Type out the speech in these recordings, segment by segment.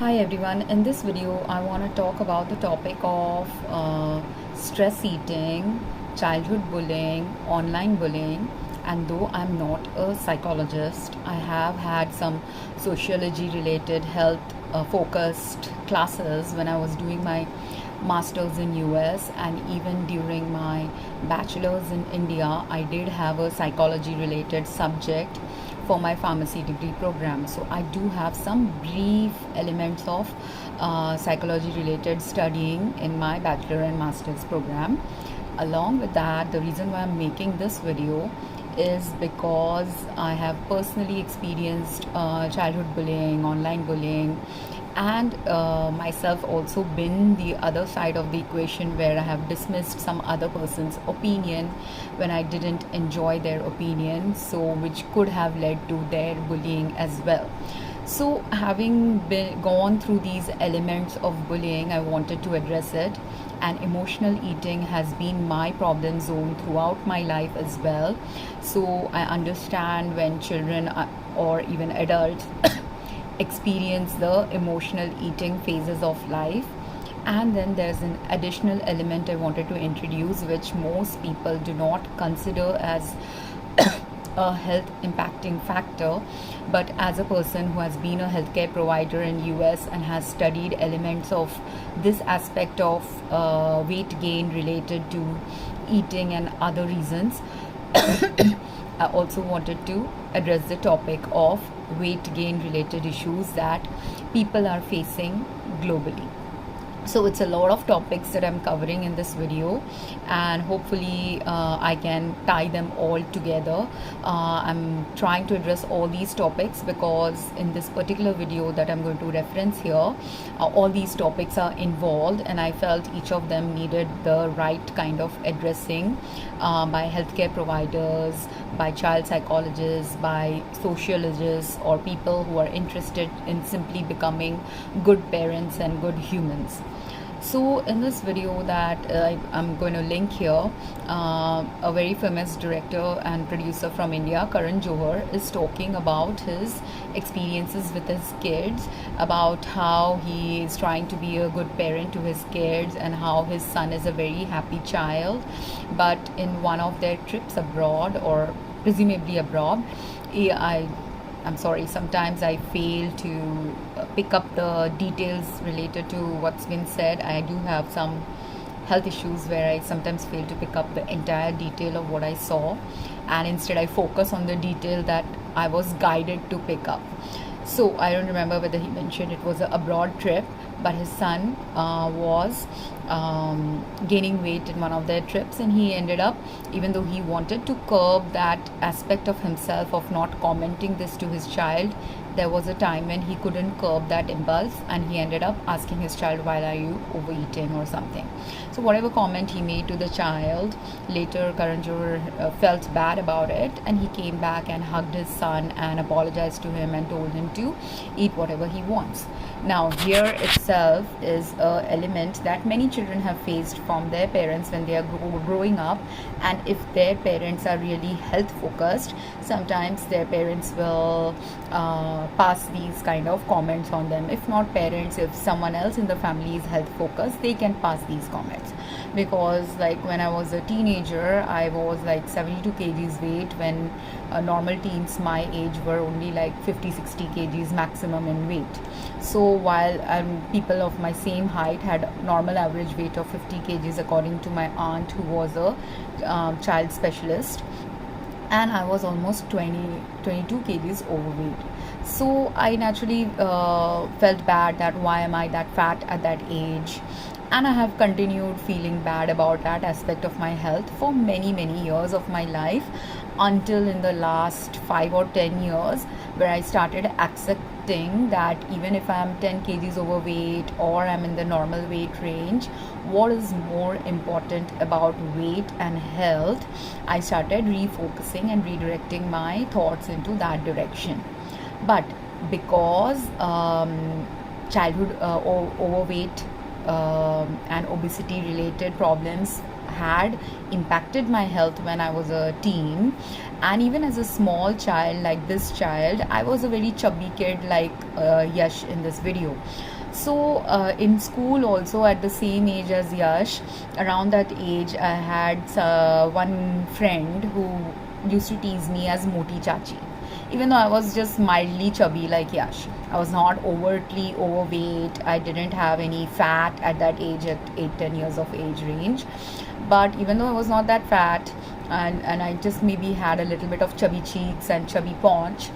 Hi everyone, in this video I want to talk about the topic of stress eating, childhood bullying, online bullying. And though I'm not a psychologist, I have had some sociology related health focused classes when I was doing my masters in US, and even during my bachelor's in India I did have a psychology related subject for my pharmacy degree program. So I do have some brief elements of psychology related studying in my bachelor and master's program. Along with that, the reason why I'm making this video is because I have personally experienced childhood bullying, online bullying, and myself also been the other side of the equation where I have dismissed some other person's opinion when I didn't enjoy their opinion, so which could have led to their bullying as well. So having gone through these elements of bullying, I wanted to address it. And emotional eating has been my problem zone throughout my life as well. So I understand when children or even adults experience the emotional eating phases of life. And then there's an additional element I wanted to introduce, which most people do not consider as a health impacting factor, but as a person who has been a healthcare provider in US and has studied elements of this aspect of weight gain related to eating and other reasons, I also wanted to address the topic of weight gain related issues that people are facing globally. So it's a lot of topics that I'm covering in this video, and hopefully I can tie them all together. I'm trying to address all these topics because in this particular video that I'm going to reference here, all these topics are involved, and I felt each of them needed the right kind of addressing by healthcare providers, by child psychologists, by sociologists, or people who are interested in simply becoming good parents and good humans. So in this video that I'm going to link here, a very famous director and producer from India, Karan Johar, is talking about his experiences with his kids, about how he is trying to be a good parent to his kids and how his son is a very happy child. But in one of their trips abroad, or presumably abroad, I'm sorry, sometimes I fail to pick up the details related to what's been said. I do have some health issues where I sometimes fail to pick up the entire detail of what I saw, and instead I focus on the detail that I was guided to pick up. So I don't remember whether he mentioned it was an abroad trip, but his son was gaining weight in one of their trips, and he ended up, even though he wanted to curb that aspect of himself of not commenting this to his child, there was a time when he couldn't curb that impulse, and he ended up asking his child, why are you overeating or something. So whatever comment he made to the child, later Karan Johar felt bad about it, and he came back and hugged his son and apologized to him and told him to eat whatever he wants. Now here itself is an element that many children have faced from their parents when they are growing up, and if their parents are really health focused, sometimes their parents will pass these kind of comments on them. If not parents, if someone else in the family is health focused, they can pass these comments. Because like when I was a teenager, I was like 72 kgs weight, when normal teens my age were only like 50-60 kgs maximum in weight. So while people of my same height had normal average weight of 50 kgs according to my aunt, who was a child specialist, and I was almost 22 kgs overweight. So I naturally felt bad that why am I that fat at that age, and I have continued feeling bad about that aspect of my health for many years of my life, until in the last 5 or 10 years, where I started accepting that even if I am 10 kgs overweight or I'm in the normal weight range, what is more important about weight and health, I started refocusing and redirecting my thoughts into that direction. But because childhood overweight and obesity related problems had impacted my health when I was a teen. And even as a small child, like this child, I was a very chubby kid, like Yash in this video. So in school also, at the same age as Yash, around that age, I had one friend who used to tease me as Moti Chachi, even though I was just mildly chubby like Yash. I was not overtly overweight. I didn't have any fat at that age, at 8-10 years of age range. But even though I was not that fat, and I just maybe had a little bit of chubby cheeks and chubby paunch,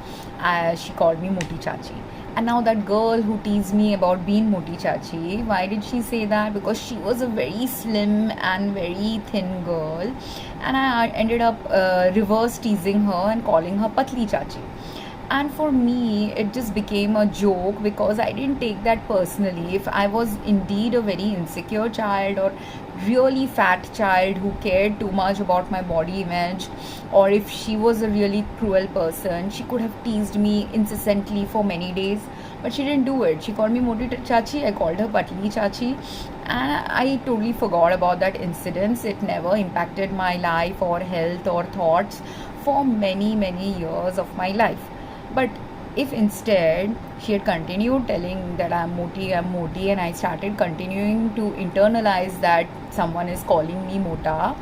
she called me Moti Chachi. And now that girl who teased me about being Moti Chachi, why did she say that? Because she was a very slim and very thin girl, and I ended up reverse teasing her and calling her Patli Chachi. And for me, it just became a joke because I didn't take that personally. If I was indeed a very insecure child, or really fat child who cared too much about my body image, or if she was a really cruel person, she could have teased me incessantly for many days. But she didn't do it. She called me Moti Chachi, I called her Patli Chachi, and I totally forgot about that incident. It never impacted my life or health or thoughts for many years of my life. But if instead she had continued telling that I'm Moti, and I started continuing to internalize that someone is calling me Mota,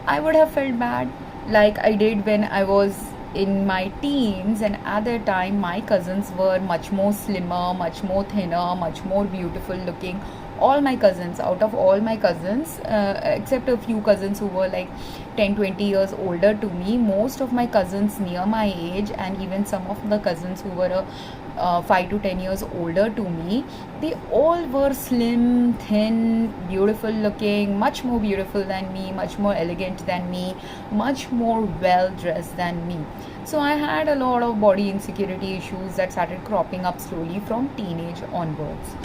I would have felt bad, like I did when I was in my teens. And at that time, my cousins were much more slimmer, much more thinner, much more beautiful looking. All my cousins, out of all my cousins, except a few cousins who were like 10-20 years older to me, most of my cousins near my age, and even some of the cousins who were 5 to 10 years older to me, they all were slim, thin, beautiful looking, much more beautiful than me, much more elegant than me, much more well dressed than me. So I had a lot of body insecurity issues that started cropping up slowly from teenage onwards.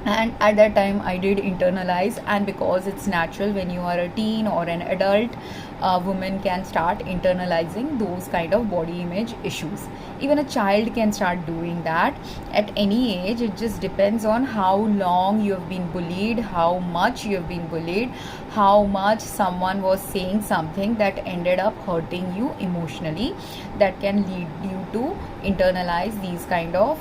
And at that time, I did internalize, and because it's natural when you are a teen or an adult, a woman can start internalizing those kind of body image issues. Even a child can start doing that at any age. It just depends on how long you have been bullied, how much you have been bullied, how much someone was saying something that ended up hurting you emotionally, that can lead you to internalize these kind of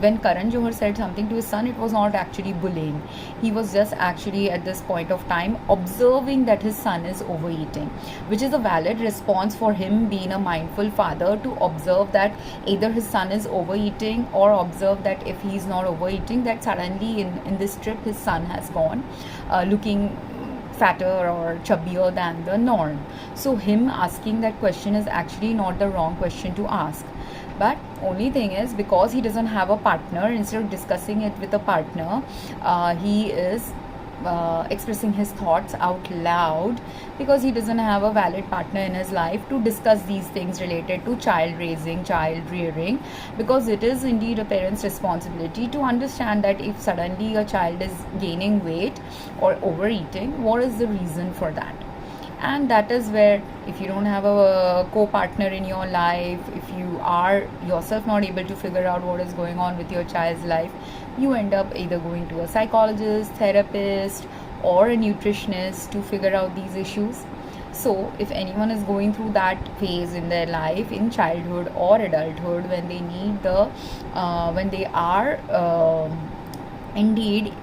when Karan Johar said something to his son, it was not actually bullying. He was just actually at this point of time observing that his son is overeating, which is a valid response for him, being a mindful father, to observe that either his son is overeating, or observe that if he's not overeating, that suddenly in this trip his son has gone looking fatter or chubbier than the norm. So him asking that question is actually not the wrong question to ask. But only thing is, because he doesn't have a partner, instead of discussing it with a partner, he is expressing his thoughts out loud, because he doesn't have a valid partner in his life to discuss these things related to child raising, child rearing. Because it is indeed a parent's responsibility to understand that if suddenly a child is gaining weight or overeating, what is the reason for that. And that is where, if you don't have a co-partner in your life, if you are yourself not able to figure out what is going on with your child's life, you end up either going to a psychologist, therapist, or a nutritionist to figure out these issues. So if anyone is going through that phase in their life, in childhood or adulthood, when they need when they are indeed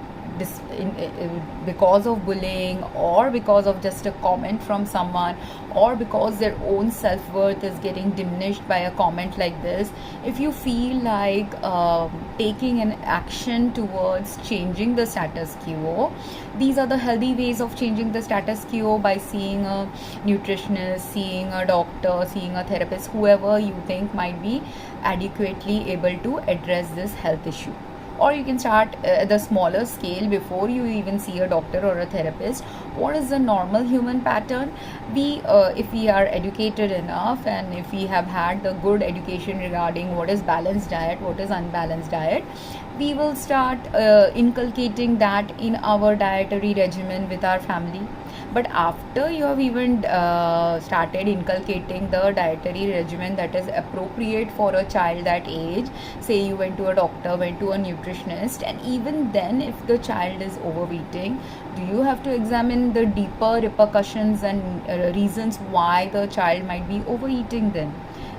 because of bullying, or because of just a comment from someone, or because their own self-worth is getting diminished by a comment like this, if you feel like taking an action towards changing the status quo, these are the healthy ways of changing the status quo: by seeing a nutritionist, seeing a doctor, seeing a therapist, whoever you think might be adequately able to address this health issue. Or you can start at the smaller scale before you even see a doctor or a therapist. What is the normal human pattern? If we are educated enough, and if we have had the good education regarding what is balanced diet, what is unbalanced diet, we will start inculcating that in our dietary regimen with our family. But after you have even started inculcating the dietary regimen that is appropriate for a child that age, say you went to a doctor, went to a nutritionist, and even then if the child is overeating, do you have to examine the deeper repercussions and reasons why the child might be overeating then,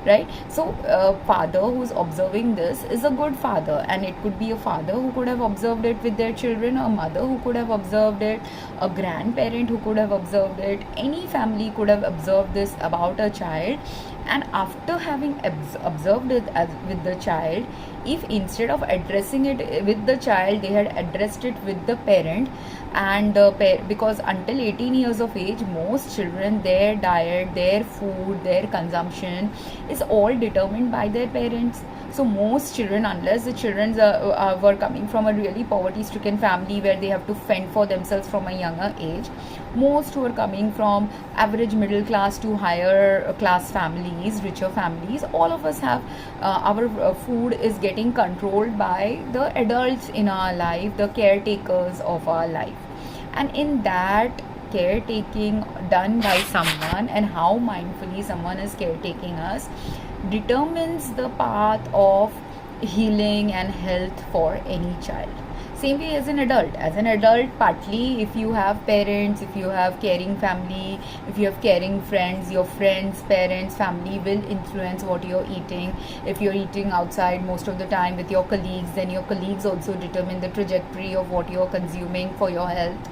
right? So a father who's observing this is a good father, and it could be a father who could have observed it with their children, a mother who could have observed it, a grandparent who could have observed it, any family could have observed this about a child. And after having observed it with the child, if instead of addressing it with the child, they had addressed it with the parent, and because until 18 years of age, most children, their diet, their food, their consumption is all determined by their parents. So most children, unless the children were coming from a really poverty stricken family where they have to fend for themselves from a younger age, most who are coming from average middle class to higher class families, richer families, all of us have our food is getting controlled by the adults in our life, the caretakers of our life. And in that caretaking done by someone, and how mindfully someone is caretaking us, determines the path of healing and health for any child. Same way as an adult. As an adult, partly if you have parents, if you have caring family, if you have caring friends, your friends, parents, family will influence what you're eating. If you're eating outside most of the time with your colleagues, then your colleagues also determine the trajectory of what you're consuming for your health.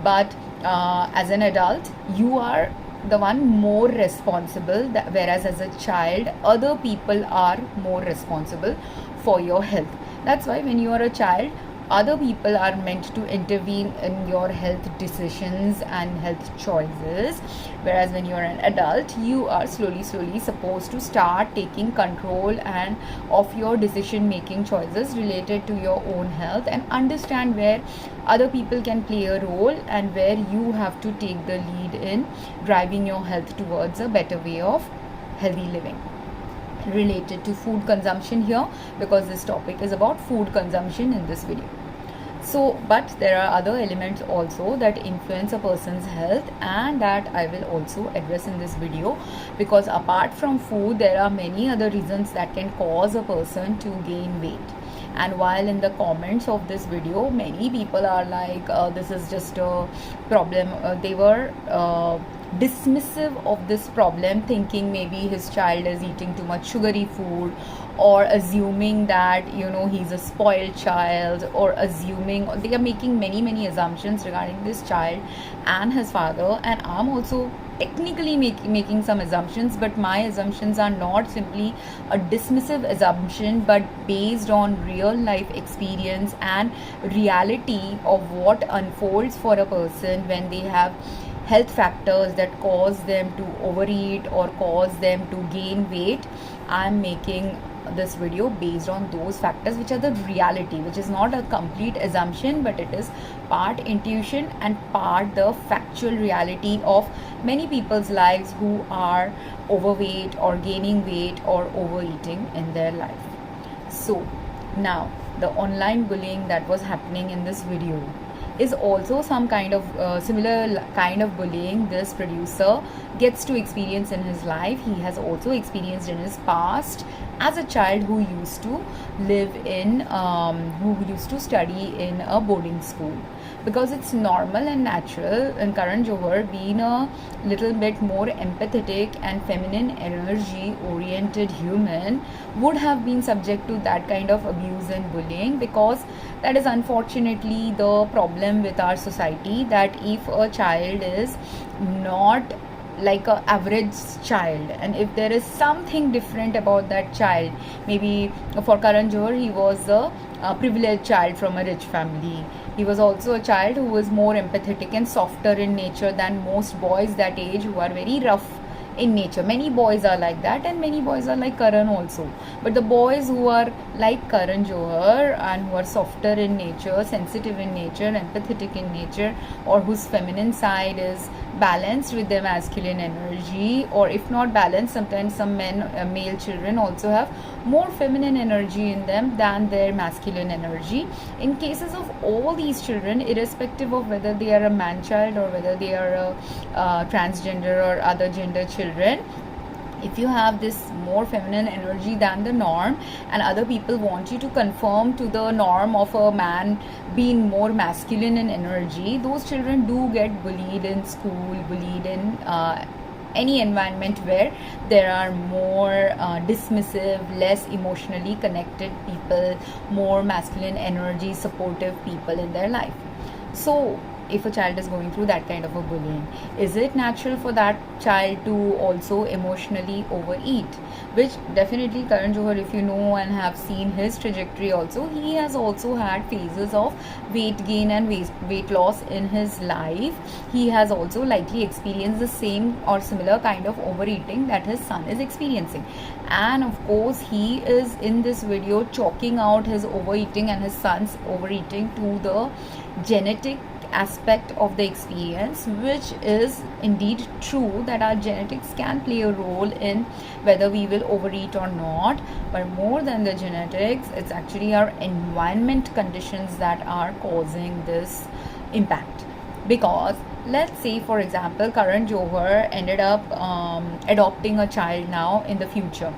But as an adult, you are the one more responsible, whereas as a child, other people are more responsible for your health. That's why when you are a child, other people are meant to intervene in your health decisions and health choices, whereas when you're an adult, you are slowly supposed to start taking control and of your decision making choices related to your own health, and understand where other people can play a role and where you have to take the lead in driving your health towards a better way of healthy living. Related to food consumption here, because this topic is about food consumption in this video. So, but there are other elements also that influence a person's health, and that I will also address in this video, because apart from food, there are many other reasons that can cause a person to gain weight. And while in the comments of this video, many people are like, this is just a problem, they were dismissive of this problem, thinking maybe his child is eating too much sugary food, or assuming that he's a spoiled child, or assuming they are making many assumptions regarding this child and his father. And I'm also technically making some assumptions, but my assumptions are not simply a dismissive assumption, but based on real life experience and reality of what unfolds for a person when they have health factors that cause them to overeat or cause them to gain weight. I'm making this video based on those factors, which are the reality, which is not a complete assumption, but it is part intuition and part the factual reality of many people's lives who are overweight or gaining weight or overeating in their life. So now, the online bullying that was happening in this video is also some kind of similar kind of bullying this producer gets to experience in his life. He has also experienced in his past as a child who used to live in who used to study in a boarding school, because it's normal and natural in Karan Johar, being a little bit more empathetic and feminine energy oriented human, would have been subject to that kind of abuse and bullying, because that is unfortunately the problem with our society, that if a child is not like a average child, and if there is something different about that child, maybe for Karan Johar, he was a privileged child from a rich family. He was also a child who was more empathetic and softer in nature than most boys that age, who are very rough in nature. Many boys are like that, and many boys are like Karan also. But the boys who are like Karan Johar, and who are softer in nature, sensitive in nature, empathetic in nature, or whose feminine side is balanced with their masculine energy, or if not balanced, sometimes some male children also have more feminine energy in them than their masculine energy. In cases of all these children, irrespective of whether they are a man child or whether they are a transgender or other gender children, if you have this more feminine energy than the norm, and other people want you to conform to the norm of a man being more masculine in energy, those children do get bullied in school, bullied in any environment where there are more dismissive, less emotionally connected people, more masculine energy supportive people in their life. So if a child is going through that kind of a bullying, is it natural for that child to also emotionally overeat? Which definitely Karan Johar, if you know and have seen his trajectory also, he has also had phases of weight gain and weight loss in his life. He has also likely experienced the same or similar kind of overeating that his son is experiencing. And of course, he is in this video chalking out his overeating and his son's overeating to the genetic aspect of the experience, which is indeed true that our genetics can play a role in whether we will overeat or not. But more than the genetics, it's actually our environment conditions that are causing this impact. Because let's say, for example, Karan Johar ended up adopting a child now in the future,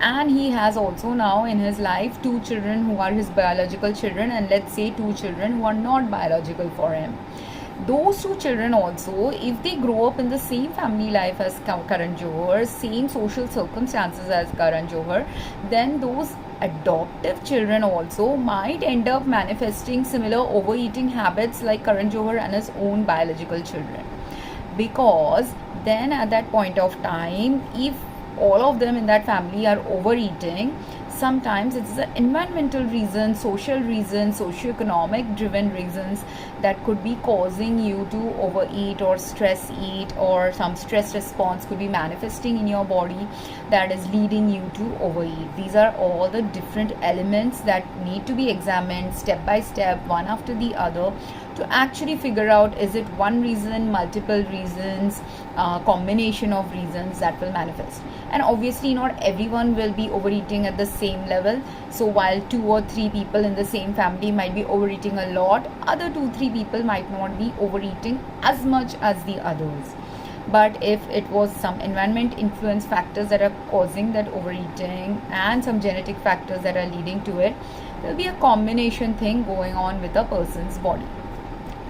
and he has also now in his life 2 children who are his biological children, and let's say 2 children who are not biological for him. Those 2 children also, if they grow up in the same family life as Karan Johar, same social circumstances as Karan Johar, then those adoptive children also might end up manifesting similar overeating habits like Karan Johar and his own biological children. Because then at that point of time, if all of them in that family are overeating, sometimes it's the environmental reasons, social reasons, socioeconomic driven reasons that could be causing you to overeat or stress eat, or some stress response could be manifesting in your body that is leading you to overeat. These are all the different elements that need to be examined step by step, one after the other, to actually figure out, is it one reason, multiple reasons, combination of reasons that will manifest. And obviously not everyone will be overeating at the same level. So while 2 or 3 people in the same family might be overeating a lot, other 2-3 people might not be overeating as much as the others. But if it was some environment influence factors that are causing that overeating and some genetic factors that are leading to it, there will be a combination thing going on with a person's body.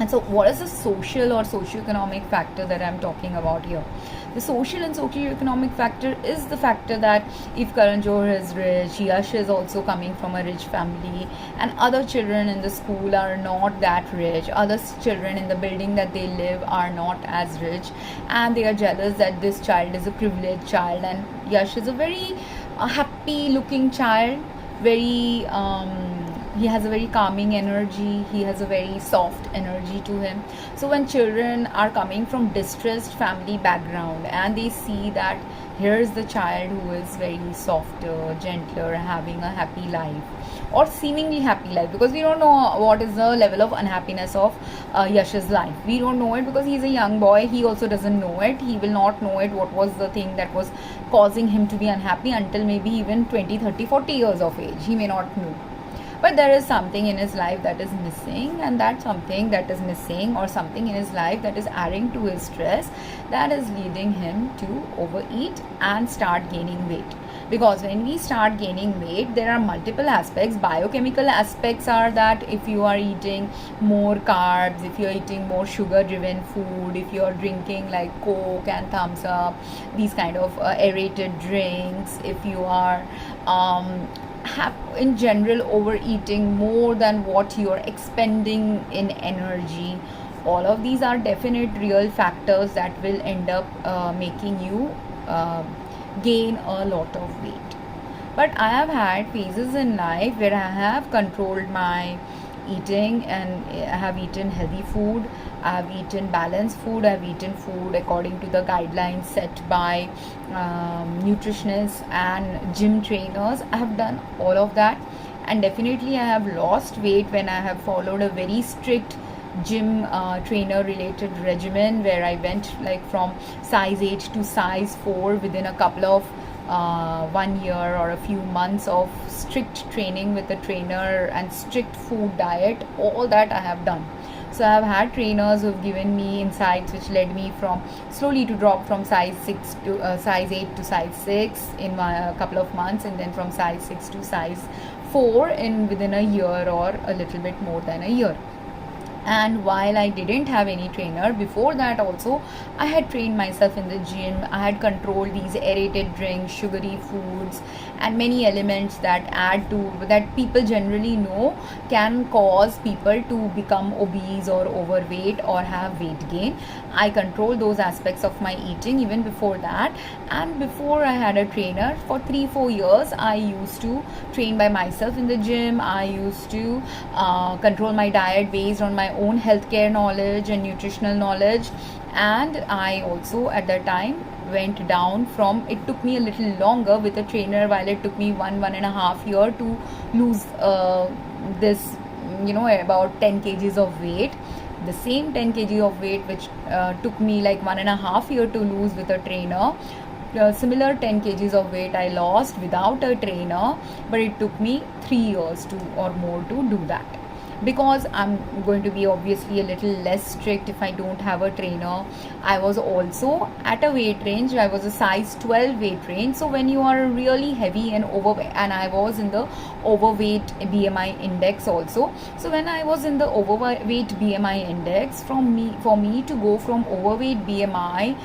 And so what is the social or socioeconomic factor that I'm talking about here? The social and socioeconomic factor is the factor that if Karan Johar is rich, Yash is also coming from a rich family, and other children in the school are not that rich, other children in the building that they live are not as rich, and they are jealous that this child is a privileged child, and Yash is a very happy looking child, very he has a very calming energy, he has a very soft energy to him. So when children are coming from distressed family background and they see that here's the child who is very softer, gentler, having a happy life, or seemingly happy life, because we don't know what is the level of unhappiness of Yash's life. We don't know it because he's a young boy. He also doesn't know it. He will not know it, what was the thing that was causing him to be unhappy, until maybe even 20, 30, 40 years of age. He may not know. But there is something in his life that is missing, and that something that is missing, or something in his life that is adding to his stress, that is leading him to overeat and start gaining weight. Because when we start gaining weight, there are multiple aspects. Biochemical aspects are that if you are eating more carbs, if you are eating more sugar driven food, if you are drinking like Coke and Thumbs Up, these kind of aerated drinks, if you are have in general overeating more than what you're expending in energy, all of these are definite real factors that will end up making you gain a lot of weight. But I have had phases in life where I have controlled my eating, and I have eaten healthy food, I have eaten balanced food, I have eaten food according to the guidelines set by nutritionists and gym trainers. I have done all of that, and definitely I have lost weight when I have followed a very strict gym trainer related regimen, where I went like from size 8 to size 4 within a couple of 1 year or a few months of strict training with a trainer and strict food diet. All that I have done. So I have had trainers who have given me insights which led me from slowly to drop from size 6 to size 8 to size 6 in a couple of months, and then from size 6 to size 4 in within a year or a little bit more than a year. And while I didn't have any trainer before that, also I had trained myself in the gym. I had controlled these aerated drinks, sugary foods, and many elements that add to that people generally know can cause people to become obese or overweight or have weight gain. I controlled those aspects of my eating even before that. And before I had a trainer for 3-4 years, I used to train by myself in the gym. I used to control my diet based on my own healthcare knowledge and nutritional knowledge. And I also at that time went down from, it took me a little longer with a trainer, while it took me 1.5 year to lose this about 10 kgs of weight. The same 10 kg of weight which took me like 1.5 year to lose with a trainer, similar 10 kgs of weight I lost without a trainer, but it took me 3 years to or more to do that, because I'm going to be obviously a little less strict if I don't have a trainer. I was also at a weight range, I was a size 12 weight range. So when you are really heavy and overweight, and I was in the overweight BMI index also. So when I was in the overweight BMI index, for me to go from overweight BMI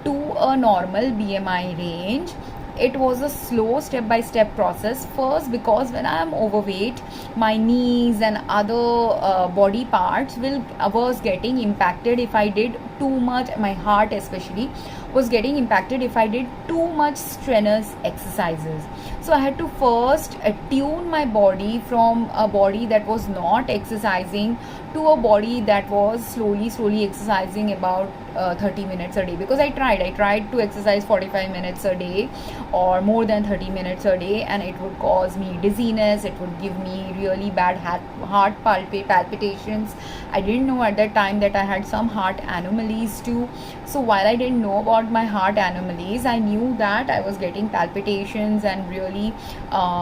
to a normal BMI range, it was a slow step-by-step process. First, because when I am overweight, my knees and other body parts was getting impacted if I did too much. My heart especially was getting impacted if I did too much strenuous exercises. So I had to first attune my body from a body that was not exercising to a body that was slowly exercising about 30 minutes a day, because I tried to exercise 45 minutes a day or more than 30 minutes a day, and it would cause me dizziness, it would give me really bad heart palpitations. I didn't know at that time that I had some heart anomalies too. So while I didn't know about my heart anomalies, I knew that I was getting palpitations and really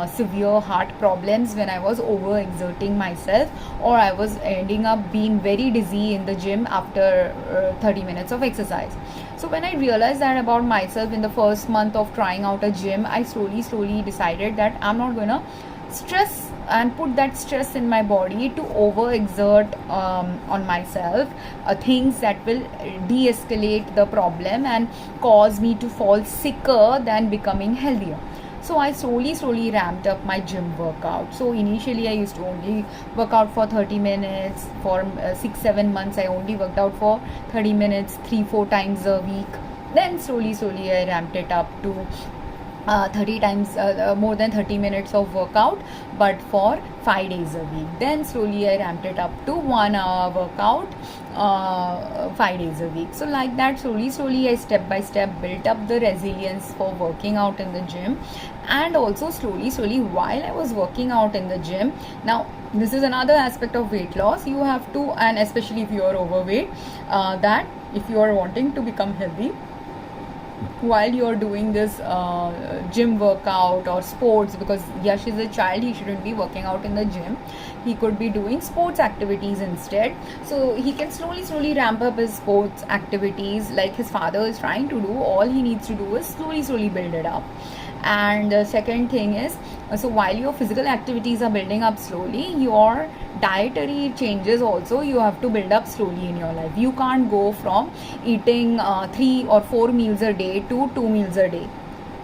severe heart problems when I was overexerting myself, or I was ending up being very dizzy in the gym after 30 minutes of exercise. So when I realized that about myself in the first month of trying out a gym, I slowly decided that I'm not gonna stress and put that stress in my body to overexert on myself things that will de-escalate the problem and cause me to fall sicker than becoming healthier. So I slowly ramped up my gym workout. So initially I used to only work out for 30 minutes. For 6-7 months I only worked out for 30 minutes 3-4 times a week. Then slowly I ramped it up to 30 times more than 30 minutes of workout, but for 5 days a week. Then slowly I ramped it up to 1 hour workout 5 days a week. So like that, slowly I step by step built up the resilience for working out in the gym. And also slowly while I was working out in the gym, now this is another aspect of weight loss. You have to, and especially if you are overweight, that if you are wanting to become healthy, while you're doing this gym workout or sports, because Yash is a child, he shouldn't be working out in the gym, he could be doing sports activities instead. So he can slowly ramp up his sports activities like his father is trying to do. All he needs to do is slowly build it up. And the second thing is, so while your physical activities are building up slowly, your dietary changes also you have to build up slowly in your life. You can't go from eating 3 or 4 meals a day to 2 meals a day.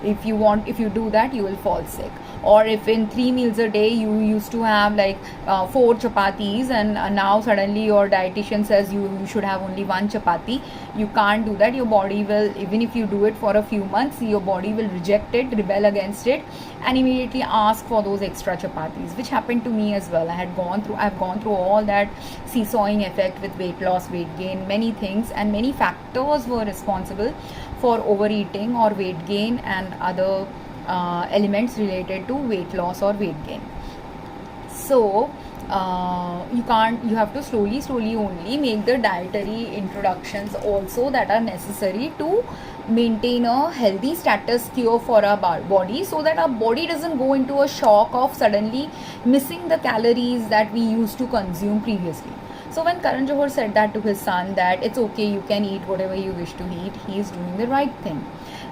If you do that, you will fall sick. Or if in 3 meals a day you used to have like 4 chapatis, and now suddenly your dietitian says you should have only 1 chapati, you can't do that. Your body will, even if you do it for a few months, your body will reject it, rebel against it, and immediately ask for those extra chapatis, which happened to me as well. I've gone through all that seesawing effect with weight loss, weight gain, many things, and many factors were responsible for overeating or weight gain and other elements related to weight loss or weight gain. So you have to slowly only make the dietary introductions also that are necessary to maintain a healthy status quo for our body, so that our body doesn't go into a shock of suddenly missing the calories that we used to consume previously. So when Karan Johar said that to his son, that it's okay, you can eat whatever you wish to eat, he is doing the right thing.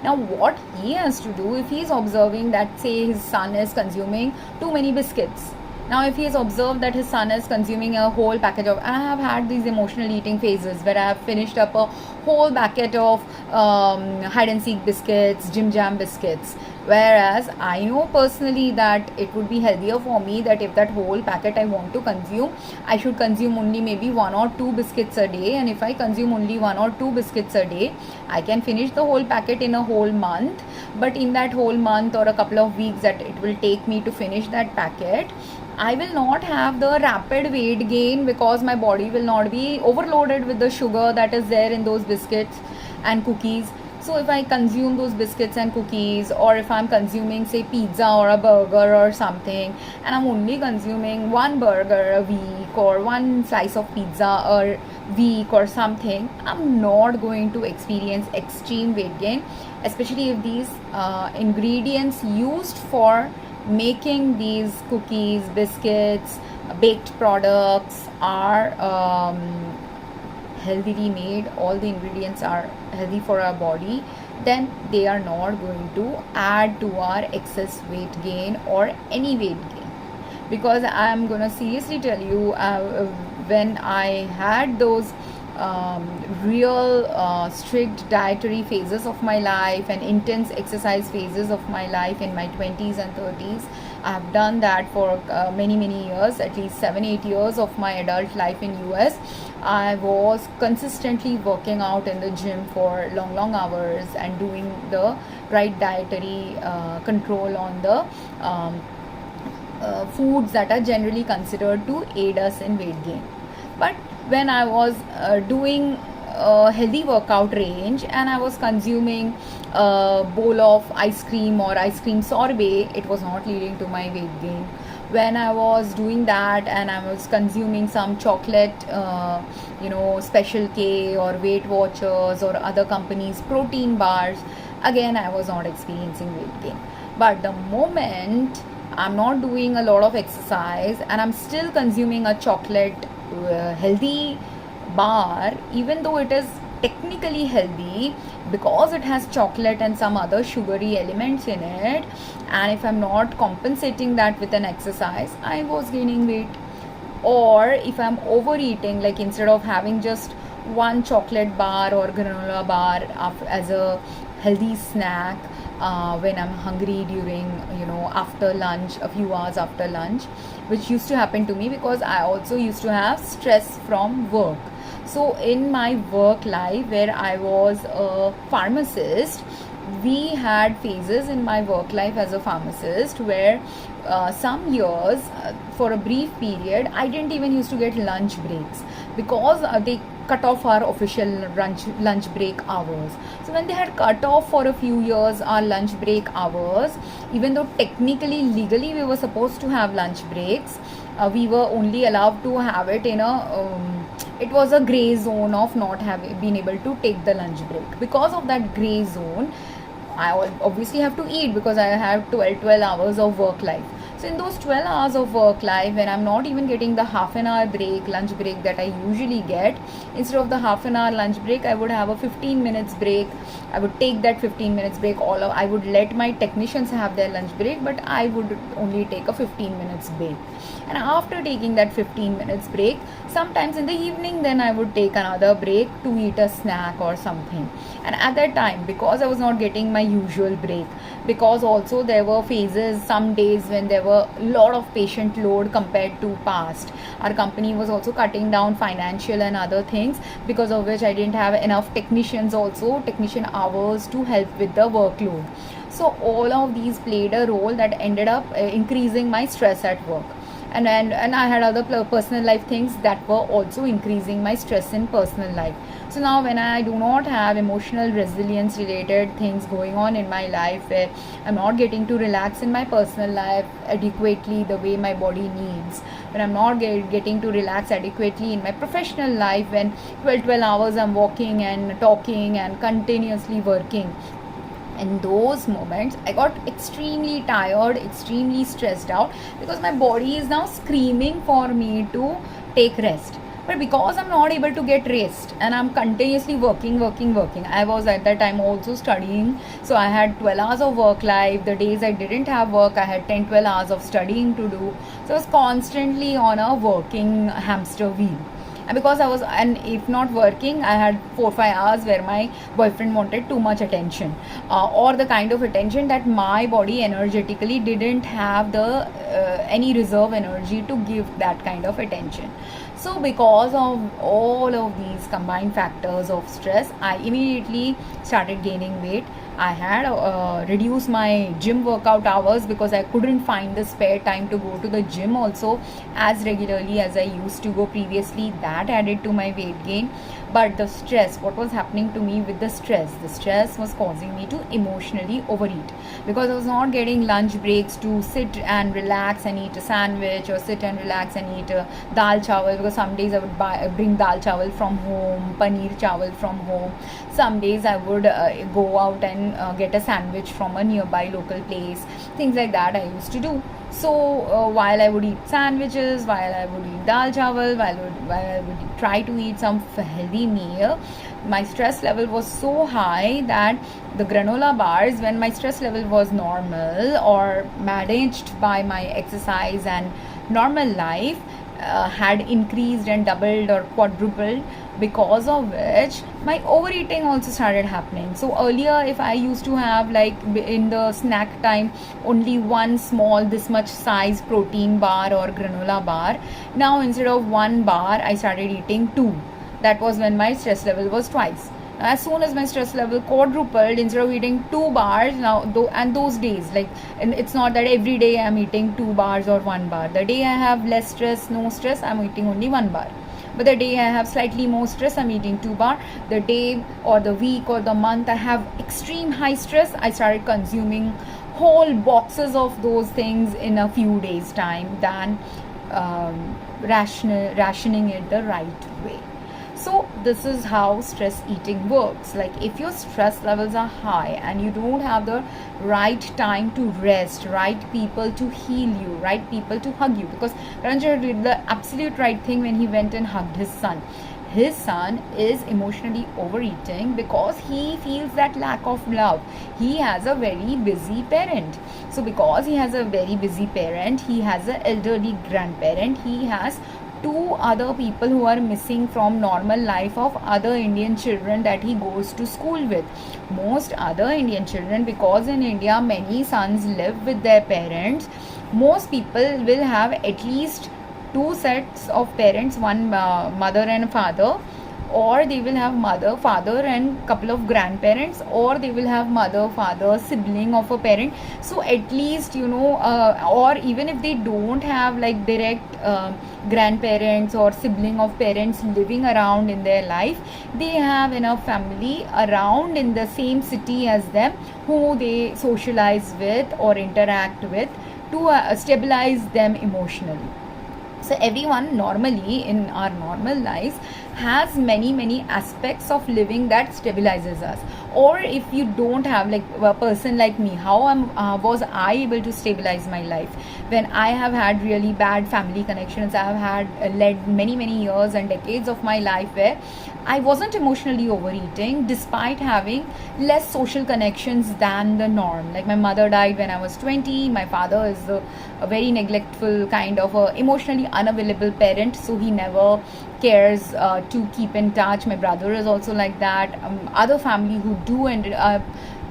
Now what he has to do, if he is observing that, say, his son is consuming too many biscuits, now if he has observed that his son is consuming a whole package of, and I have had these emotional eating phases where I have finished up a whole packet of hide and seek biscuits, Jim Jam biscuits, whereas I know personally that it would be healthier for me that if that whole packet I want to consume, I should consume only maybe 1 or 2 biscuits a day. And if I consume only 1 or 2 biscuits a day, I can finish the whole packet in a whole month. But in that whole month or a couple of weeks that it will take me to finish that packet, I will not have the rapid weight gain, because my body will not be overloaded with the sugar that is there in those biscuits and cookies. So if I consume those biscuits and cookies, or if I'm consuming, say, pizza or a burger or something, and I'm only consuming one burger a week or one slice of pizza a week or something, I'm not going to experience extreme weight gain, especially if these ingredients used for making these cookies, biscuits, baked products are healthily made, all the ingredients are healthy for our body, then they are not going to add to our excess weight gain or any weight gain. Because I'm gonna seriously tell you, when I had those real strict dietary phases of my life and intense exercise phases of my life in my 20s and 30s, I have done that for many years, at least 7-8 years of my adult life in US. I was consistently working out in the gym for long hours and doing the right dietary control on the foods that are generally considered to aid us in weight gain. But when I was doing a healthy workout range and I was consuming a bowl of ice cream or ice cream sorbet, it was not leading to my weight gain. When I was doing that and I was consuming some chocolate, Special K or Weight Watchers or other companies' protein bars, again I was not experiencing weight gain. But the moment I'm not doing a lot of exercise and I'm still consuming a chocolate healthy bar, even though it is technically healthy because it has chocolate and some other sugary elements in it, and if I'm not compensating that with an exercise, I was gaining weight. Or if I'm overeating, like instead of having just one chocolate bar or granola bar as a healthy snack when I'm hungry during, after lunch, a few hours after lunch, which used to happen to me because I also used to have stress from work. So in my work life where I was a pharmacist, we had phases in my work life as a pharmacist where some years, for a brief period, I didn't even used to get lunch breaks because they cut off our official lunch break hours. So when they had cut off for a few years our lunch break hours, even though technically, legally we were supposed to have lunch breaks, we were only allowed to have it in it was a gray zone of not having been able to take the lunch break. Because of that gray zone, I obviously have to eat because I have 12 hours of work life. So in those 12 hours of work life, when I'm not even getting the half an hour break, lunch break that I usually get, instead of the half an hour lunch break, I would have a 15 minutes break. I would take that 15 minutes break. I would let my technicians have their lunch break, but I would only take a 15 minutes break. And after taking that 15 minutes break, sometimes in the evening, then I would take another break to eat a snack or something. And at that time, because I was not getting my usual break, because also there were phases, some days when there were a lot of patient load compared to past. Our company was also cutting down financial and other things, because of which I didn't have enough technician hours to help with the workload. So all of these played a role that ended up increasing my stress at work. and I had other personal life things that were also increasing my stress in personal life. So now when I do not have emotional resilience related things going on in my life, where I'm not getting to relax in my personal life adequately the way my body needs, when I'm not getting to relax adequately in my professional life, when 12 hours I'm walking and talking and continuously working, in those moments I got extremely tired, extremely stressed out, because my body is now screaming for me to take rest. But because I'm not able to get rest and I'm continuously working, I was at that time also studying, so I had 12 hours of work life. The days I didn't have work, I had 10-12 hours of studying to do. So I was constantly on a working hamster wheel. And because I was, and if not working, I had 4-5 hours where my boyfriend wanted too much attention, or the kind of attention that my body energetically didn't have the any reserve energy to give that kind of attention. So because of all of these combined factors of stress, I immediately started gaining weight. I had reduced my gym workout hours because I couldn't find the spare time to go to the gym also as regularly as I used to go previously. That added to my weight gain. But the stress, what was happening to me with the stress was causing me to emotionally overeat, because I was not getting lunch breaks to sit and relax and eat a sandwich, or sit and relax and eat a dal chawal, because some days I would bring dal chawal from home, paneer chawal from home. Some days I would go out and get a sandwich from a nearby local place, things like that I used to do. So while I would eat sandwiches, while I would eat dal chawal, while I would try to eat some healthy meal, my stress level was so high that the granola bars, when my stress level was normal or managed by my exercise and normal life, had increased and doubled or quadrupled, because of which my overeating also started happening. So earlier, if I used to have, like in the snack time, only one small this much size protein bar or granola bar, now instead of one bar I started eating two. That was when my stress level was twice. As soon as my stress level quadrupled, instead of eating 2 bars now, and those days, like, and it's not that every day I'm eating 2 bars or 1 bar. The day I have less stress, no stress, I'm eating only 1 bar. But the day I have slightly more stress, I'm eating 2 bar. The day or the week or the month I have extreme high stress, I started consuming whole boxes of those things in a few days time, than rationing it the right way. So this is how stress eating works. Like, if your stress levels are high and you don't have the right time to rest, right people to heal you, right people to hug you, because Ranjit did the absolute right thing when he went and hugged his son. His son is emotionally overeating because he feels that lack of love. He has a very busy parent. So because he has a very busy parent, he has an elderly grandparent, he has two other people who are missing from normal life of other Indian children that he goes to school with. Most other Indian children, because in India many sons live with their parents, most people will have at least two sets of parents, one mother and father, or they will have mother, father and couple of grandparents, or they will have mother, father, sibling of a parent. So at least, or even if they don't have like direct grandparents or sibling of parents living around in their life, they have enough family around in the same city as them who they socialize with or interact with to stabilize them emotionally. So everyone normally in our normal lives has many aspects of living that stabilizes us. Or if you don't have, like a person like me, how was I able to stabilize my life when I have had really bad family connections? I have had led many years and decades of my life where I wasn't emotionally overeating despite having less social connections than the norm. Like, my mother died when I was 20. My father is a very neglectful kind of a emotionally unavailable parent, so he never cares to keep in touch. My brother is also like that. Other family who do ended up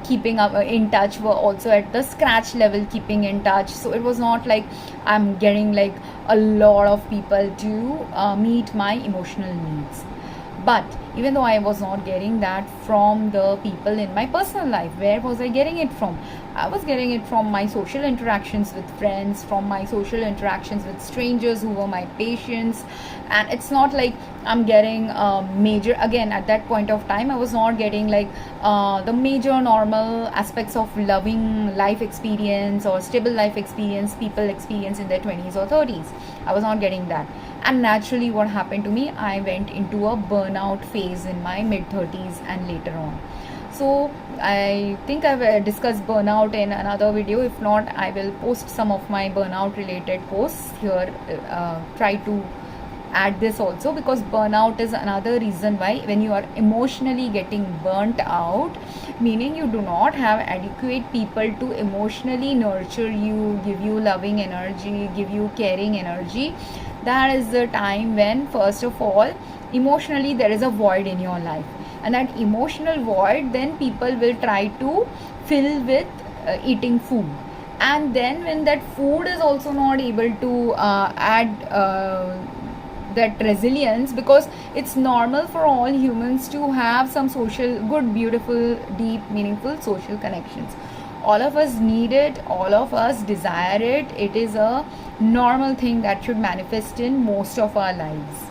keeping up in touch were also at the scratch level keeping in touch. So it was not like I'm getting like a lot of people to meet my emotional needs. But even though I was not getting that from the people in my personal life, where was I getting it from? I was getting it from my social interactions with friends, from my social interactions with strangers who were my patients. And it's not like I'm getting major, again, at that point of time I was not getting like the major normal aspects of loving life experience or stable life experience people experience in their 20s or 30s. I was not getting that. And naturally, what happened to me, I went into a burnout phase in my mid 30s and later on. So I think I've discussed burnout in another video. If not, I will post some of my burnout related posts here. Try to add this also, because burnout is another reason why, when you are emotionally getting burnt out, meaning you do not have adequate people to emotionally nurture you, give you loving energy, give you caring energy. That is the time when, first of all, emotionally there is a void in your life, and that emotional void then people will try to fill with eating food. And then when that food is also not able to add that resilience, because it's normal for all humans to have some social, good, beautiful, deep, meaningful social connections. All of us need it, all of us desire it. It is a normal thing that should manifest in most of our lives.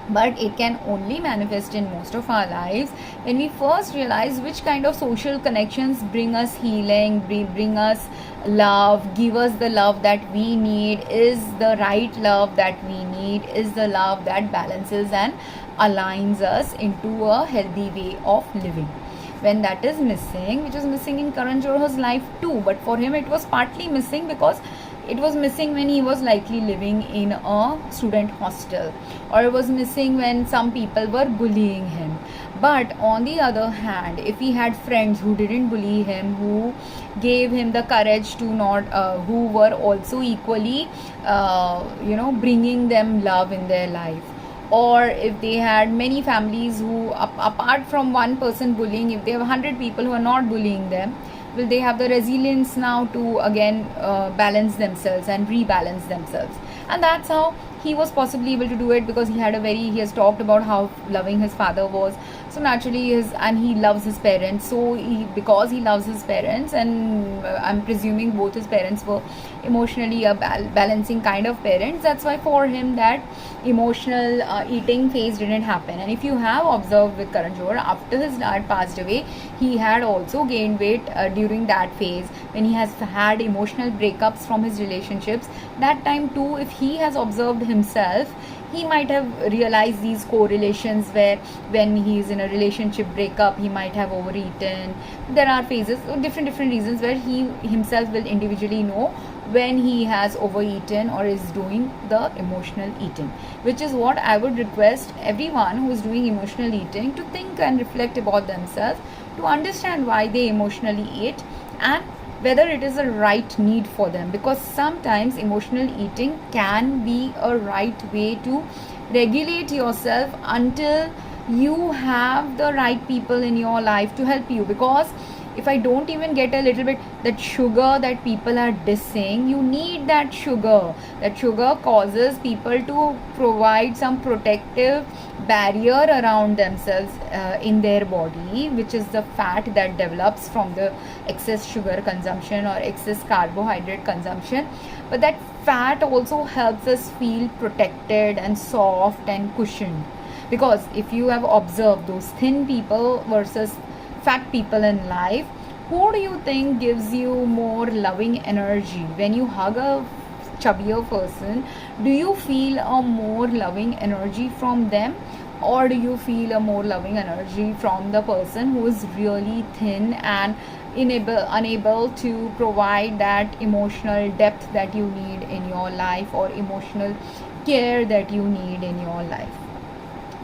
But it can only manifest in most of our lives when we first realize which kind of social connections bring us healing, bring us love, give us the love that we need, is the right love that we need, is the love that balances and aligns us into a healthy way of living. When that is missing, which is missing in Karan Johar's life too, but for him it was partly missing because it was missing when he was likely living in a student hostel, or it was missing when some people were bullying him. But on the other hand, if he had friends who didn't bully him, who gave him the courage to not, who were also equally, bringing them love in their life, or if they had many families who, apart from one person bullying, if they have 100 people who are not bullying them, will they have the resilience now to again balance themselves and rebalance themselves. And that's how he was possibly able to do it, because he has talked about how loving his father was. So naturally he loves his parents. So because he loves his parents, and I'm presuming both his parents were emotionally a balancing kind of parents, that's why for him that emotional eating phase didn't happen. And if you have observed with Karan Johar, after his dad passed away, he had also gained weight during that phase, when he has had emotional breakups from his relationships. That time too, if he has observed himself, he might have realized these correlations, where when he is in a relationship breakup, he might have overeaten. There are phases, different reasons, where he himself will individually know when he has overeaten or is doing the emotional eating, which is what I would request everyone who is doing emotional eating to think and reflect about themselves, to understand why they emotionally eat and whether it is a right need for them. Because sometimes emotional eating can be a right way to regulate yourself until you have the right people in your life to help you. Because if I don't even get a little bit that sugar that people are dissing, you need that sugar. That sugar causes people to provide some protective barrier around themselves in their body, which is the fat that develops from the excess sugar consumption or excess carbohydrate consumption. But that fat also helps us feel protected and soft and cushioned. Because if you have observed those thin people versus fat people in life, who do you think gives you more loving energy? When you hug a chubbier person, do you feel a more loving energy from them, or do you feel a more loving energy from the person who is really thin and unable to provide that emotional depth that you need in your life, or emotional care that you need in your life?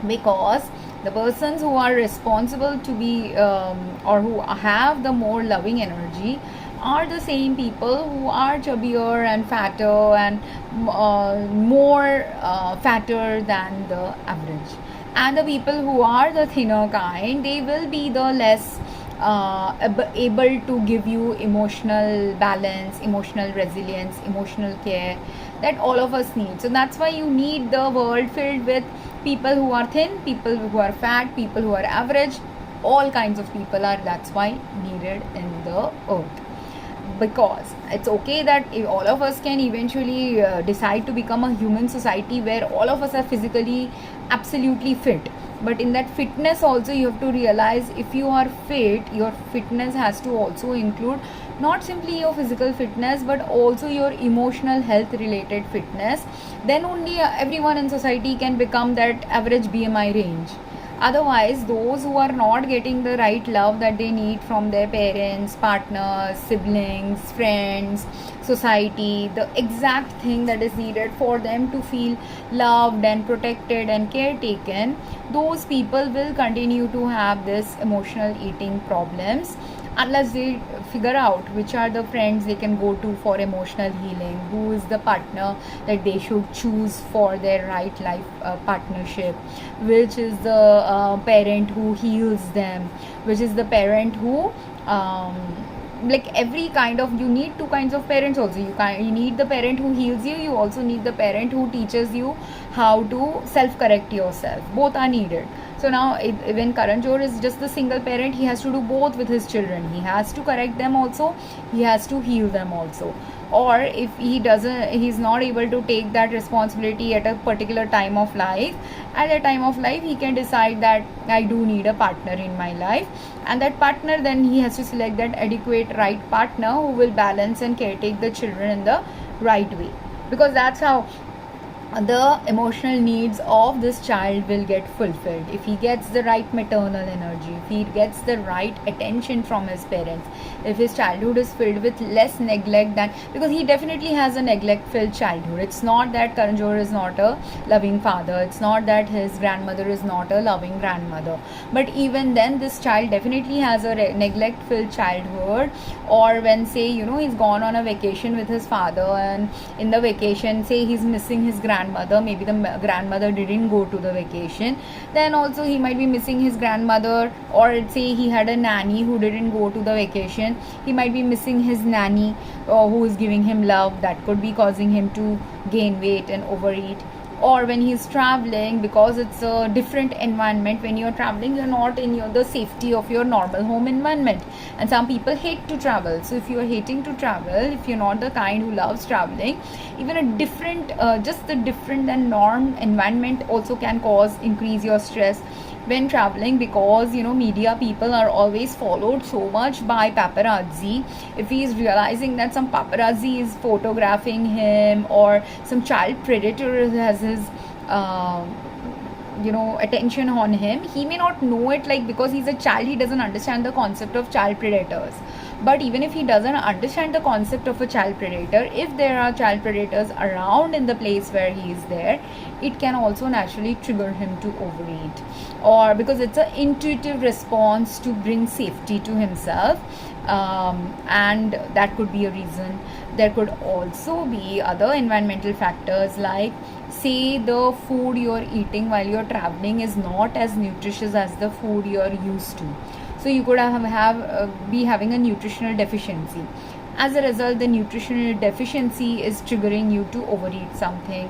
Because the persons who are responsible to be or who have the more loving energy are the same people who are chubbier and fatter and more fatter than the average. And the people who are the thinner kind, they will be the less able to give you emotional balance, emotional resilience, emotional care. that all of us need. So that's why you need the world filled with people who are thin, people who are fat, people who are average. All kinds of people are, that's why, needed in the earth. Because it's okay that if all of us can eventually decide to become a human society where all of us are physically absolutely fit, but in that fitness also you have to realize, if you are fit, your fitness has to also include not simply your physical fitness but also your emotional health related fitness. Then only everyone in society can become that average BMI range. Otherwise, those who are not getting the right love that they need from their parents, partners, siblings, friends, society, the exact thing that is needed for them to feel loved and protected and caretaken, those people will continue to have this emotional eating problems unless they figure out which are the friends they can go to for emotional healing, who is the partner that they should choose for their right life partnership, which is the parent who heals them, which is the parent who like every kind of, you need two kinds of parents also. You need the parent who heals you, you also need the parent who teaches you how to self correct yourself. Both are needed. So now when Karan Johar is just the single parent, he has to do both with his children. He has to correct them also, he has to heal them also. Or if he's not able to take that responsibility at a particular time of life, at a time of life he can decide that I do need a partner in my life, and that partner, then he has to select that adequate right partner who will balance and caretake the children in the right way, because that's how the emotional needs of this child will get fulfilled. If he gets the right maternal energy, if he gets the right attention from his parents, if his childhood is filled with less neglect than, because he definitely has a neglect filled childhood. It's not that Karan Johar is not a loving father, it's not that his grandmother is not a loving grandmother, but even then this child definitely has a neglect filled childhood. Or when, say, he's gone on a vacation with his father, and in the vacation, say, he's missing his grandmother, maybe the grandmother didn't go to the vacation, then also he might be missing his grandmother. Or say he had a nanny who didn't go to the vacation, he might be missing his nanny who is giving him love, that could be causing him to gain weight and overeat. Or when he's traveling, because it's a different environment, when you're traveling, you're not in the safety of your normal home environment, and some people hate to travel. So if you're hating to travel, if you're not the kind who loves traveling, even a different just the different than norm environment also can increase your stress when traveling, because media people are always followed so much by paparazzi. If he is realizing that some paparazzi is photographing him, or some child predator has his attention on him, he may not know it, like, because he's a child, he doesn't understand the concept of child predators. But even if he doesn't understand the concept of a child predator, if there are child predators around in the place where he is there, it can also naturally trigger him to overeat. Or because it's an intuitive response to bring safety to himself, and that could be a reason. There could also be other environmental factors, like, say, the food you're eating while you're traveling is not as nutritious as the food you're used to. So you could be having a nutritional deficiency. As a result, the nutritional deficiency is triggering you to overeat something.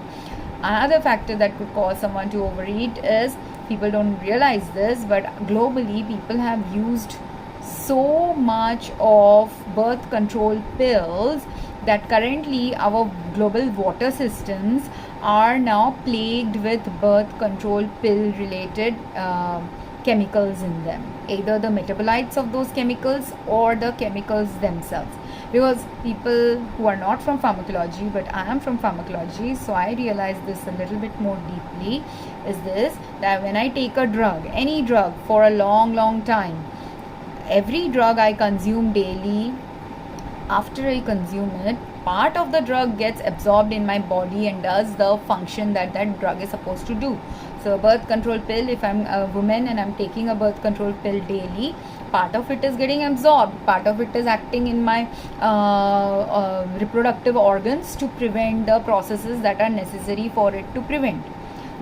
Another factor that could cause someone to overeat is, people don't realize this, but globally people have used so much of birth control pills that currently our global water systems are now plagued with birth control pill related chemicals in them, either the metabolites of those chemicals or the chemicals themselves. Because people who are not from pharmacology, but I am from pharmacology, so I realize this a little bit more deeply, is this, that when I take a drug, any drug, for a long time, every drug I consume daily, after I consume it, part of the drug gets absorbed in my body and does the function that that drug is supposed to do. So a birth control pill, if I'm a woman and I'm taking a birth control pill daily, part of it is getting absorbed, part of it is acting in my reproductive organs to prevent the processes that are necessary for it to prevent.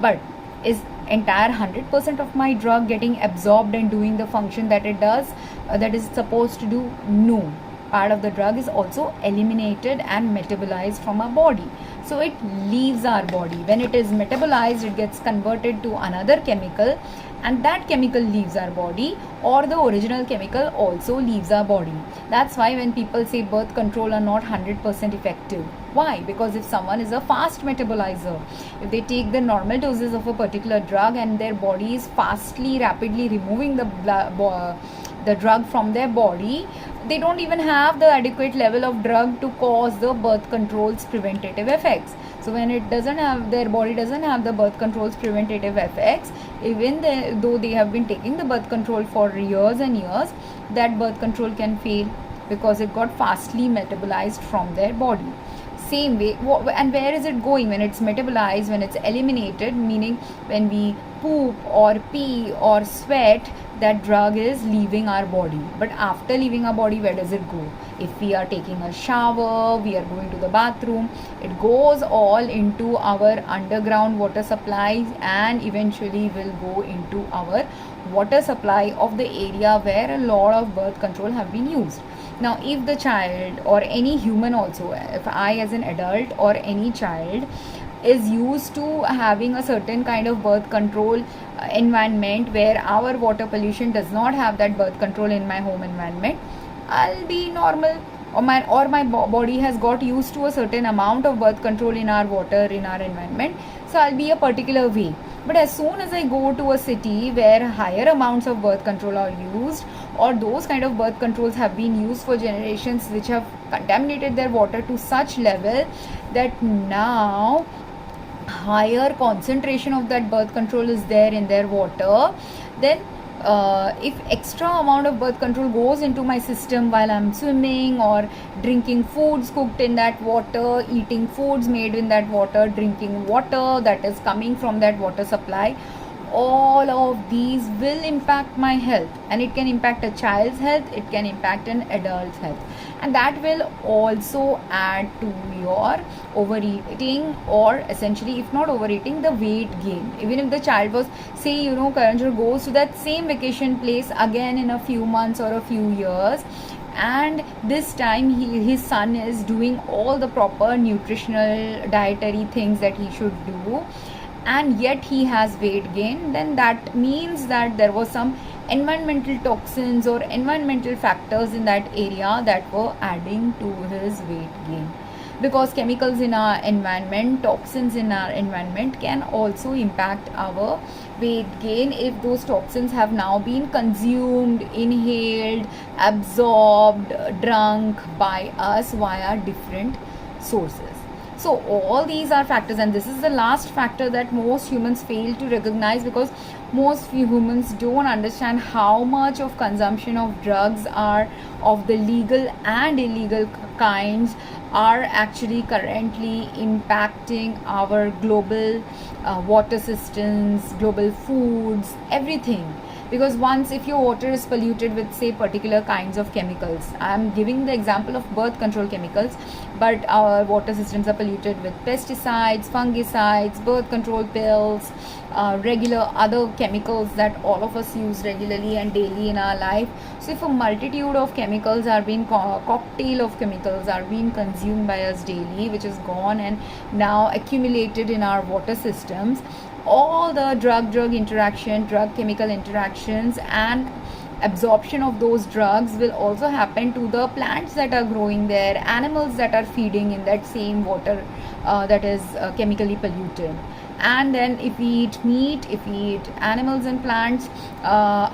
But is entire 100% of my drug getting absorbed and doing the function that it does, that is supposed to do? No. Part of the drug is also eliminated and metabolized from our body. So it leaves our body. When it is metabolized, it gets converted to another chemical, and that chemical leaves our body, or the original chemical also leaves our body. That's why when people say birth control are not 100% effective. Why? Because if someone is a fast metabolizer, if they take the normal doses of a particular drug and their body is rapidly removing the drug from their body, they don't even have the adequate level of drug to cause the birth control's preventative effects. So when their body doesn't have the birth control's preventative effects, even though they have been taking the birth control for years and years, that birth control can fail because it got fastly metabolized from their body. Same way, and where is it going when it's metabolized, when it's eliminated, meaning when we poop or pee or sweat, that drug is leaving our body. But after leaving our body, where does it go? If we are taking a shower, we are going to the bathroom, it goes all into our underground water supplies and eventually will go into our water supply of the area where a lot of birth control have been used. Now, if the child or any human also, if I as an adult or any child is used to having a certain kind of birth control environment where our water pollution does not have that birth control in my home environment, I'll be normal, or my body has got used to a certain amount of birth control in our water, in our environment, so I'll be a particular way. But as soon as I go to a city where higher amounts of birth control are used, or those kind of birth controls have been used for generations, which have contaminated their water to such level that now higher concentration of that birth control is there in their water, then if extra amount of birth control goes into my system while I'm swimming or drinking foods cooked in that water, eating foods made in that water, drinking water that is coming from that water supply, all of these will impact my health, and it can impact a child's health, it can impact an adult's health, and that will also add to your overeating, or essentially, if not overeating, the weight gain. Even if the child was, say, Karanjur goes to that same vacation place again in a few months or a few years, and this time his son is doing all the proper nutritional dietary things that he should do, and yet he has weight gain, then that means that there was some environmental toxins or environmental factors in that area that were adding to his weight gain. Because chemicals in our environment, toxins in our environment can also impact our weight gain if those toxins have now been consumed, inhaled, absorbed, drunk by us via different sources. So all these are factors, and this is the last factor that most humans fail to recognize, because most humans don't understand how much of consumption of drugs are of the legal and illegal kinds are actually currently impacting our global water systems, global foods, everything. Because once, if your water is polluted with, say, particular kinds of chemicals, I'm giving the example of birth control chemicals, but our water systems are polluted with pesticides, fungicides, birth control pills, regular other chemicals that all of us use regularly and daily in our life. So if a multitude of chemicals are being, cocktail of chemicals are being consumed by us daily, which is gone and now accumulated in our water systems, all the drug interaction, drug chemical interactions, and absorption of those drugs will also happen to the plants that are growing there, animals that are feeding in that same water that is chemically polluted. And then if we eat meat, if we eat animals and plants,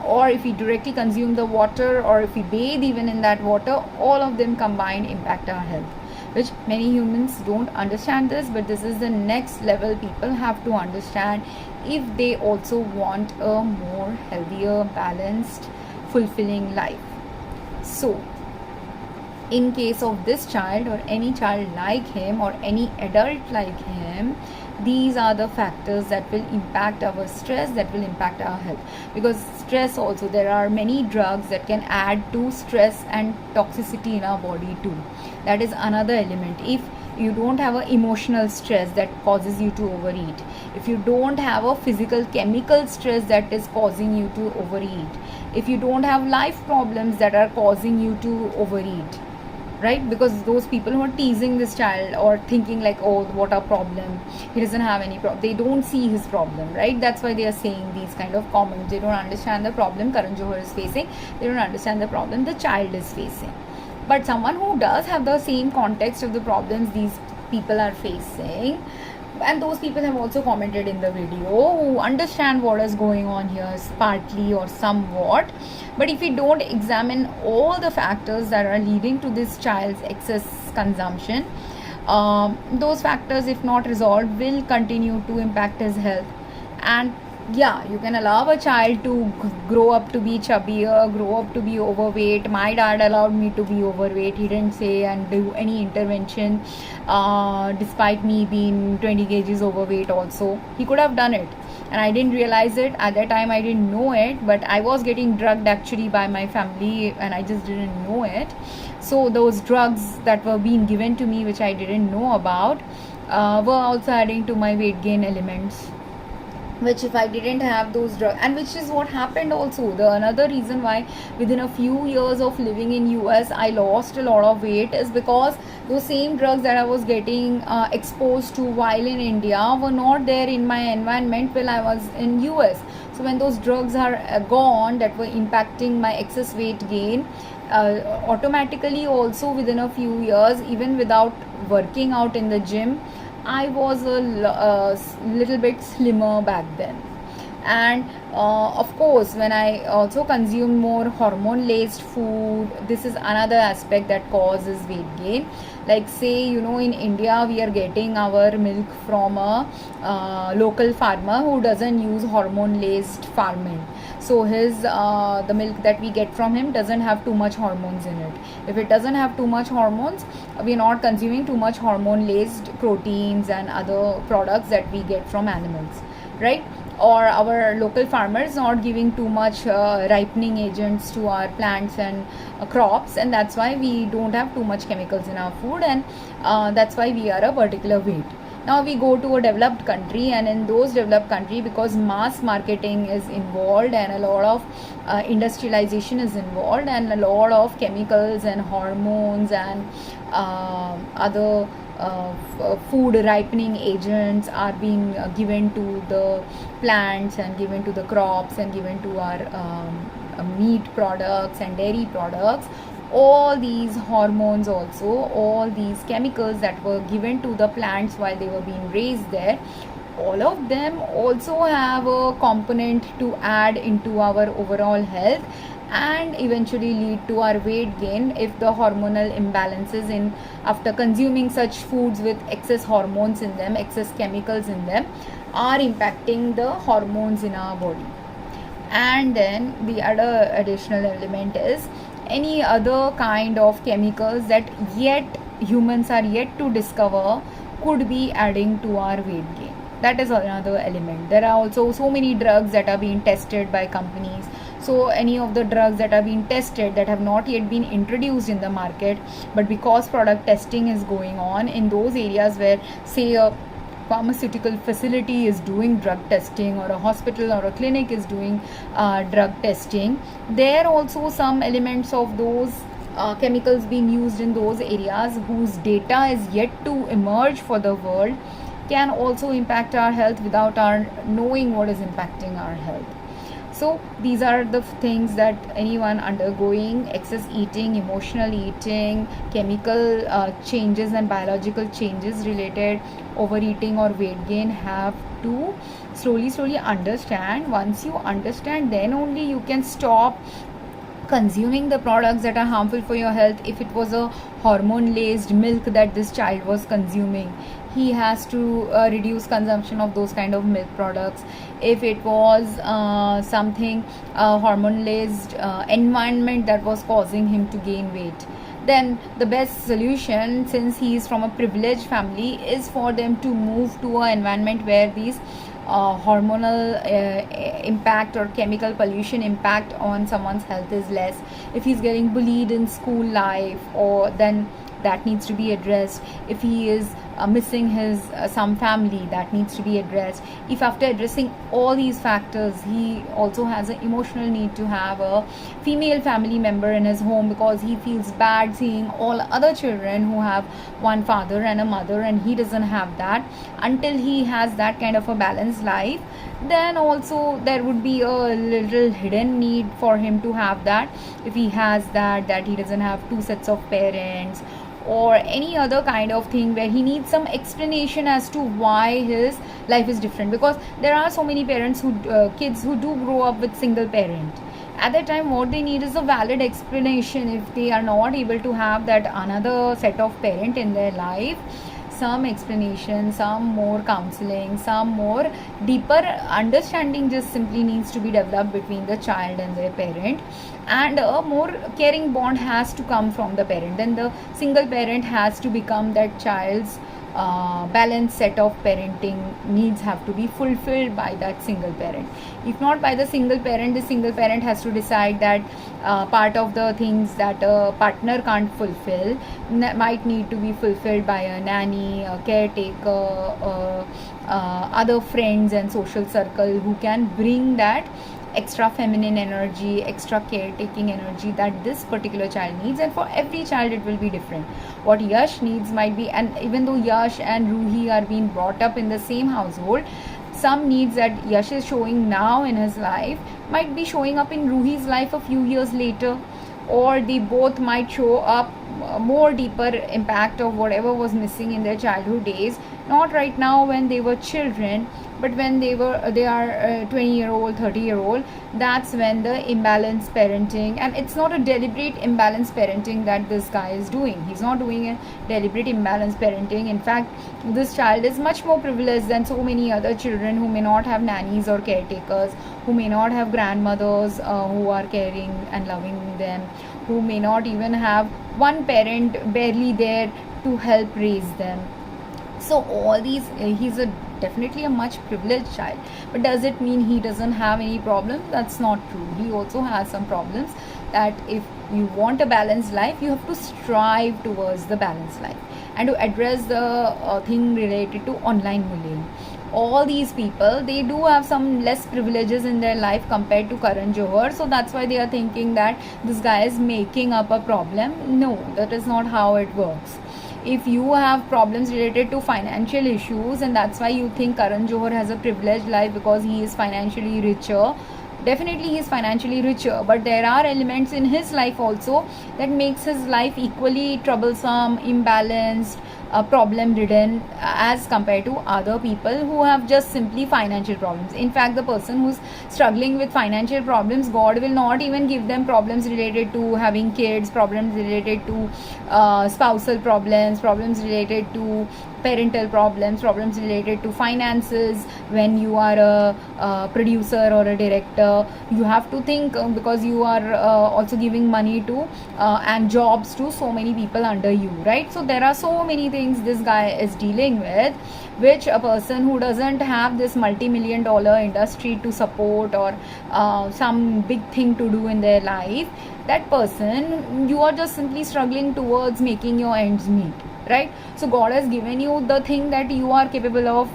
or if we directly consume the water, or if we bathe even in that water, all of them combined impact our health, which many humans don't understand this, but this is the next level people have to understand if they also want a more healthier, balanced, fulfilling life. So in case of this child or any child like him or any adult like him, these are the factors that will impact our stress, that will impact our health. Because stress also, there are many drugs that can add to stress and toxicity in our body too. That is another element. If you don't have an emotional stress that causes you to overeat, if you don't have a physical chemical stress that is causing you to overeat, if you don't have life problems that are causing you to overeat, right? Because those people who are teasing this child or thinking like, oh, what a problem, he doesn't have any problem, they don't see his problem, right? That's why they are saying these kind of comments. They don't understand the problem Karan Johar is facing, they don't understand the problem the child is facing. But someone who does have the same context of the problems these people are facing, and those people have also commented in the video, who understand what is going on here partly or somewhat. But if we don't examine all the factors that are leading to this child's excess consumption, those factors, if not resolved, will continue to impact his health. And yeah, you can allow a child to grow up to be chubbier, grow up to be overweight. My dad allowed me to be overweight. He didn't say and do any intervention despite me being 20 kgs overweight also. He could have done it, and I didn't realize it at that time. I didn't know it, but I was getting drugged actually by my family, and I just didn't know it. So those drugs that were being given to me, which I didn't know about, were also adding to my weight gain elements, which if I didn't have those drugs, and which is what happened also. The another reason why within a few years of living in US I lost a lot of weight is because those same drugs that I was getting exposed to while in India were not there in my environment while I was in US. So when those drugs are gone, that were impacting my excess weight gain, automatically also within a few years, even without working out in the gym, I was a little bit slimmer back then. And of course, when I also consumed more hormone laced food, this is another aspect that causes weight gain. Like say, in India we are getting our milk from a local farmer who doesn't use hormone laced farming. So his the milk that we get from him doesn't have too much hormones in it. If it doesn't have too much hormones, we are not consuming too much hormone laced proteins and other products that we get from animals, right? Or our local farmers not giving too much ripening agents to our plants and crops, and that's why we don't have too much chemicals in our food, and that's why we are a particular weight. Now we go to a developed country, and in those developed country, because mass marketing is involved and a lot of industrialization is involved, and a lot of chemicals and hormones and other food ripening agents are being given to the plants and given to the crops and given to our meat products and dairy products. All these hormones also, all these chemicals that were given to the plants while they were being raised there, all of them also have a component to add into our overall health and eventually lead to our weight gain if the hormonal imbalances in after consuming such foods with excess hormones in them, excess chemicals in them, are impacting the hormones in our body. And then the other additional element is any other kind of chemicals that yet humans are yet to discover could be adding to our weight gain. That is another element. There are also so many drugs that are being tested by companies. So any of the drugs that are being tested that have not yet been introduced in the market, but because product testing is going on in those areas where, say, a pharmaceutical facility is doing drug testing, or a hospital or a clinic is doing drug testing, there also some elements of those chemicals being used in those areas whose data is yet to emerge for the world can also impact our health without our knowing what is impacting our health. So these are the things that anyone undergoing excess eating, emotional eating, chemical changes and biological changes related overeating or weight gain have to slowly understand. Once you understand, then only you can stop consuming the products that are harmful for your health. If it was a hormone laced milk that this child was consuming, he has to reduce consumption of those kind of milk products. If it was something hormone laced environment that was causing him to gain weight, then the best solution, since he is from a privileged family, is for them to move to an environment where these hormonal impact or chemical pollution impact on someone's health is less. If he's getting bullied in school life, or then that needs to be addressed. If he is missing his some family that needs to be addressed, if after addressing all these factors he also has an emotional need to have a female family member in his home, because he feels bad seeing all other children who have one father and a mother and he doesn't have that, until he has that kind of a balanced life, then also there would be a little hidden need for him to have that. If he has that he doesn't have two sets of parents or any other kind of thing where he needs some explanation as to why his life is different, because there are so many parents who kids who do grow up with single parent. At that time what they need is a valid explanation. If they are not able to have that another set of parent in their life, some explanation, some more counseling, some more deeper understanding just simply needs to be developed between the child and their parent, and a more caring bond has to come from the parent. Then the single parent has to become that child's balanced set of parenting needs have to be fulfilled by that single parent. If not by the single parent has to decide that part of the things that a partner can't fulfill might need to be fulfilled by a nanny, a caretaker, other friends and social circle who can bring that extra feminine energy, extra caretaking energy that this particular child needs. And for every child it will be different. What Yash needs might be, and even though Yash and Ruhi are being brought up in the same household, some needs that Yash is showing now in his life might be showing up in Ruhi's life a few years later, or they both might show up more deeper impact of whatever was missing in their childhood days, not right now when they were children, but when they are 20-year-old, 30-year-old. That's when the imbalanced parenting, and it's not a deliberate imbalanced parenting that this guy is doing. He's not doing a deliberate imbalanced parenting. In fact, this child is much more privileged than so many other children who may not have nannies or caretakers, who may not have grandmothers who are caring and loving them, who may not even have one parent barely there to help raise them. So all these, he's definitely a much privileged child. But does it mean he doesn't have any problems? That's not true. He also has some problems. That if you want a balanced life, you have to strive towards the balanced life, and to address the thing related to online bullying. All these people, they do have some less privileges in their life compared to Karan Johar, so that's why they are thinking that this guy is making up a problem. No, that is not how it works. If you have problems related to financial issues and that's why you think Karan Johar has a privileged life because he is financially richer, definitely he is financially richer, but there are elements in his life also that makes his life equally troublesome, imbalanced, problem ridden as compared to other people who have just simply financial problems. In fact, the person who's struggling with financial problems, God will not even give them problems related to having kids, problems related to spousal problems, problems related to parental problems, problems related to finances. When you are a producer or a director, you have to think because you are also giving money to and jobs to so many people under you, right? So there are so many things this guy is dealing with, which a person who doesn't have this multi-million dollar industry to support or some big thing to do in their life, that person, you are just simply struggling towards making your ends meet, right? So God has given you the thing that you are capable of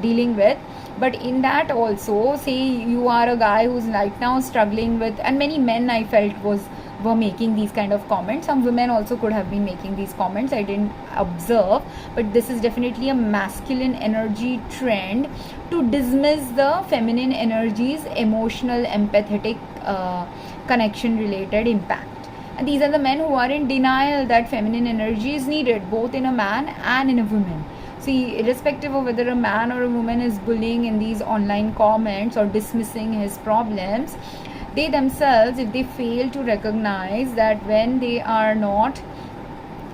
dealing with, but in that also, say you are a guy who's right now struggling with, and many men I felt were making these kind of comments. Some women also could have been making these comments, I didn't observe, but this is definitely a masculine energy trend to dismiss the feminine energy's emotional, empathetic, connection related impact. And these are the men who are in denial that feminine energy is needed both in a man and in a woman. See, irrespective of whether a man or a woman is bullying in these online comments or dismissing his problems, they themselves, if they fail to recognize that when they are not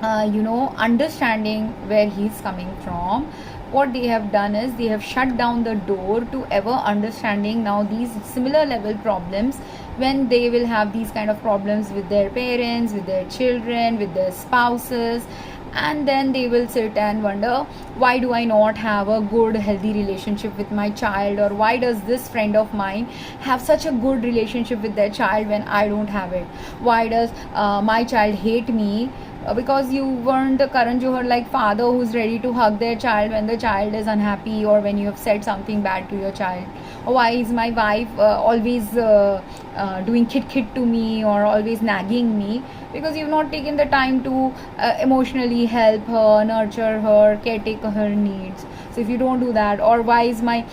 understanding where he's coming from, what they have done is they have shut down the door to ever understanding now these similar level problems, when they will have these kind of problems with their parents, with their children, with their spouses, and then they will sit and wonder, why do I not have a good healthy relationship with my child, or why does this friend of mine have such a good relationship with their child when I don't have it? Why does my child hate me because you weren't a Karan Johar like father who's ready to hug their child when the child is unhappy, or when you have said something bad to your child. Or why is my wife always doing kit to me, or always nagging me? Because you've not taken the time to emotionally help her, nurture her, caretake her needs. So if you don't do that, or why is my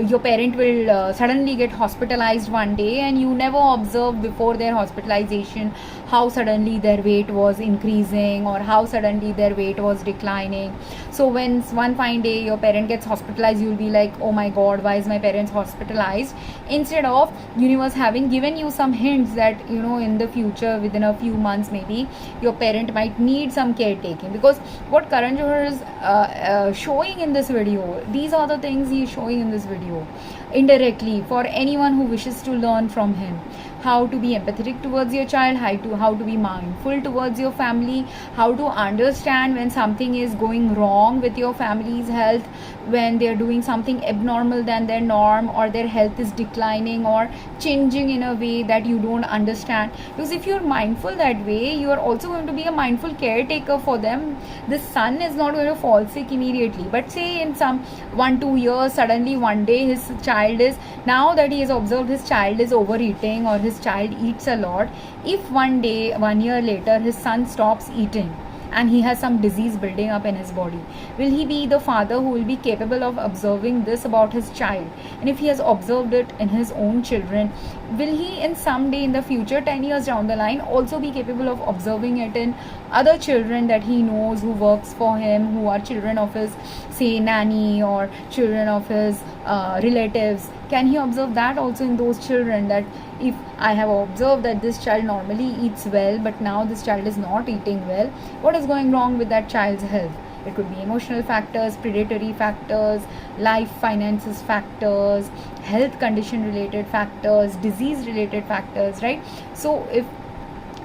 your parent will suddenly get hospitalized one day, and you never observed before their hospitalization how suddenly their weight was increasing, or how suddenly their weight was declining. So when one fine day your parent gets hospitalized, you'll be like, oh my god, why is my parents hospitalized? Instead of universe having given you some hints that, in the future, within a few months maybe, your parent might need some caretaking. Because what Karan Johar is showing in this video, these are the things he is showing in this video indirectly for anyone who wishes to learn from him. How to be empathetic towards your child, how to be mindful towards your family, how to understand when something is going wrong with your family's health, when they're doing something abnormal than their norm, or their health is declining or changing in a way that you don't understand. Because if you're mindful that way, you are also going to be a mindful caretaker for them. The son is not going to fall sick immediately, but say in some 1-2 years, suddenly one day his child is, now that he has observed his child is overeating, or his child eats a lot, if one day, 1 year later, his son stops eating and he has some disease building up in his body, will he be the father who will be capable of observing this about his child? And if he has observed it in his own children, will he in some day in the future, 10 years down the line, also be capable of observing it in other children that he knows who works for him, who are children of his, say, nanny, or children of his relatives? Can he observe that also in those children, that if I have observed that this child normally eats well, but now this child is not eating well, what is going wrong with that child's health? It could be emotional factors, predatory factors, life finances factors, health condition related factors, disease related factors, right? So if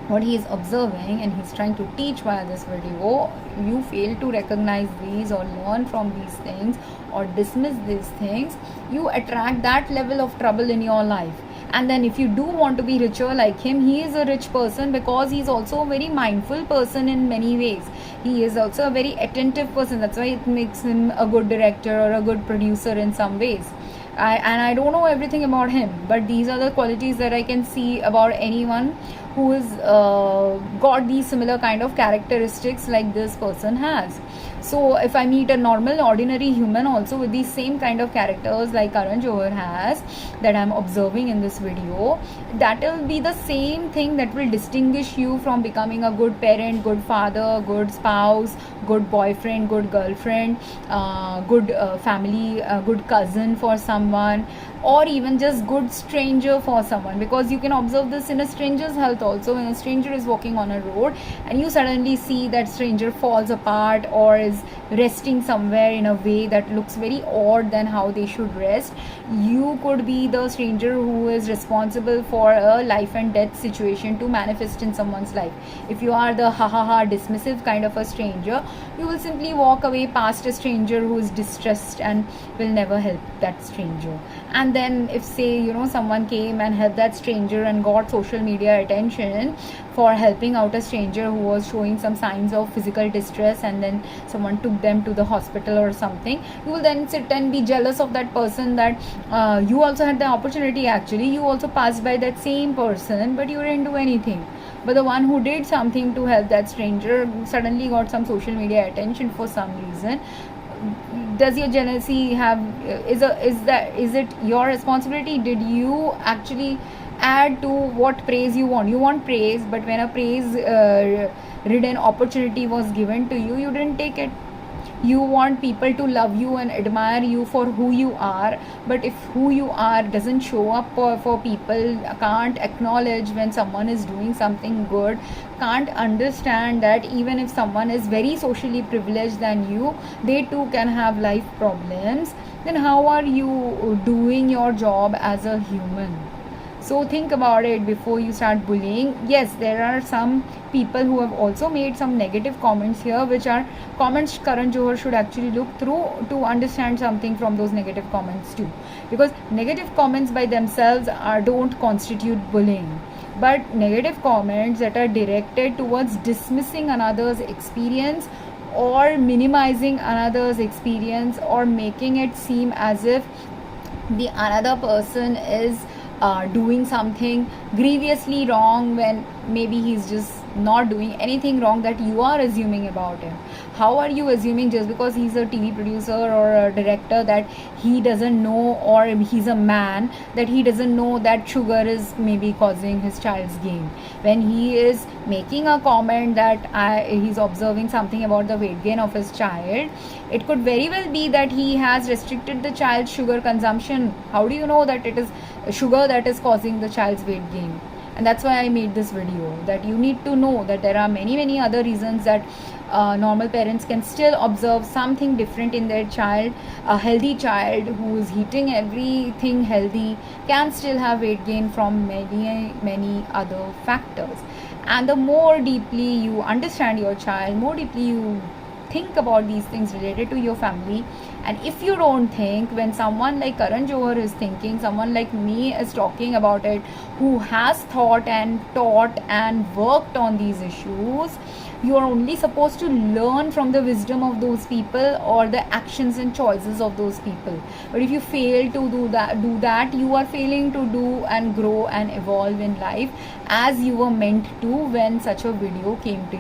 what he is observing and he's trying to teach via this video, you fail to recognize these or learn from these things or dismiss these things, you attract that level of trouble in your life. And then if you do want to be richer like him, he is a rich person because he's also a very mindful person in many ways. He is also a very attentive person. That's why it makes him a good director or a good producer in some ways. I don't know everything about him, but these are the qualities that I can see about anyone who is got these similar kind of characteristics like this person has. So if I meet a normal ordinary human also with these same kind of characters like Karan Johar has, that I'm observing in this video, that will be the same thing that will distinguish you from becoming a good parent, good father, good spouse, good boyfriend, good girlfriend, good family, good cousin for someone, or even just good stranger for someone. Because you can observe this in a stranger's health also. When a stranger is walking on a road and you suddenly see that stranger falls apart or is resting somewhere in a way that looks very odd than how they should rest, you could be the stranger who is responsible for a life and death situation to manifest in someone's life. If you are the dismissive kind of a stranger, you will simply walk away past a stranger who is distressed and will never help that stranger. And then if say someone came and helped that stranger and got social media attention for helping out a stranger who was showing some signs of physical distress, and then someone took them to the hospital or something, you will then sit and be jealous of that person, that you also had the opportunity, actually you also passed by that same person but you didn't do anything. But the one who did something to help that stranger suddenly got some social media attention for some reason. Does your jealousy have is it your responsibility? Did you actually add to what praise you want? You want praise, but when a praise ridden opportunity was given to you, you didn't take it. You want people to love you and admire you for who you are, but if who you are doesn't show up for people, can't acknowledge when someone is doing something good, can't understand that even if someone is very socially privileged than you, they too can have life problems, then how are you doing your job as a human? So think about it before you start bullying. Yes, there are some people who have also made some negative comments here, which are comments Karan Johar should actually look through to understand something from those negative comments too. Because negative comments by themselves don't constitute bullying. but negative comments that are directed towards dismissing another's experience or minimizing another's experience or making it seem as if the another person is doing something grievously wrong when maybe he's just not doing anything wrong that you are assuming about him. How are you assuming just because he's a TV producer or a director that he doesn't know, or he's a man, that he doesn't know that sugar is maybe causing his child's gain? When he is making a comment that he's observing something about the weight gain of his child, it could very well be that he has restricted the child's sugar consumption. How do you know that it is sugar that is causing the child's weight gain? And that's why I made this video, that you need to know that there are many other reasons that normal parents can still observe something different in their child. A healthy child who is eating everything healthy can still have weight gain from many other factors. And the more deeply you understand your child, more deeply you think about these things related to your family. And if you don't think, when someone like Karan Johar is thinking, someone like me is talking about it, who has thought and taught and worked on these issues, you are only supposed to learn from the wisdom of those people or the actions and choices of those people. But if you fail to do that, you are failing to do and grow and evolve in life as you were meant to when such a video came to you.